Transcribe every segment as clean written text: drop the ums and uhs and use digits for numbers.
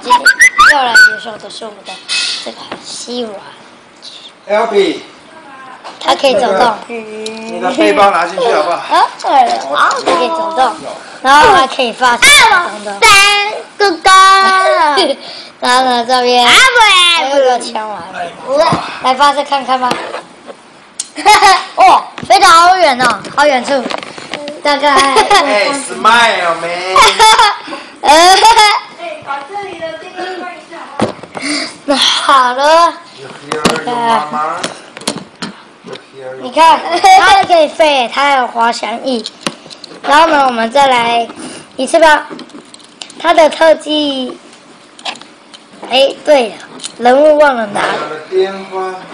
今天要来介绍的是我的这个吸软，LB， 它可以走动。你的背包拿进去好不好？啊，对了，哇，它可以走动，然后还可以发出声的。哥哥，然后呢，这边还有个枪我还没拿，来发射看看吧。哦，飞得好远哦，好远处，大概。哎 ，smile man。把这里的电灯关一下。那好了。你看，它还可以飞，它还有滑翔翼。然后呢，我们再来一次吧。它的特技，哎，对了，人物忘了拿，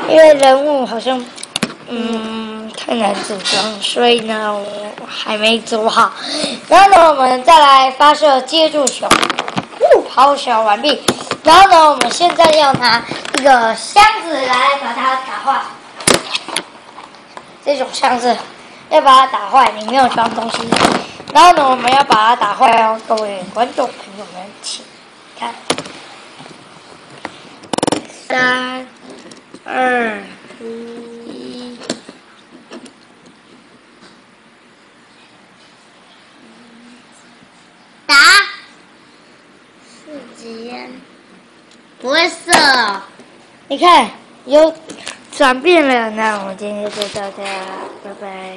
因为人物好像，太难组装，所以呢，我还没组好。然后呢，我们再来发射接住球，抛球完毕。然后呢，我们现在要拿一个箱子来把它打坏。这种箱子要把它打坏，里面有装东西。然后呢，我们要把它打坏哦，各位观众朋友们，请看，3、2、1，打，4级，不会射哦。你看有转变了。那我们今天就到这，拜拜。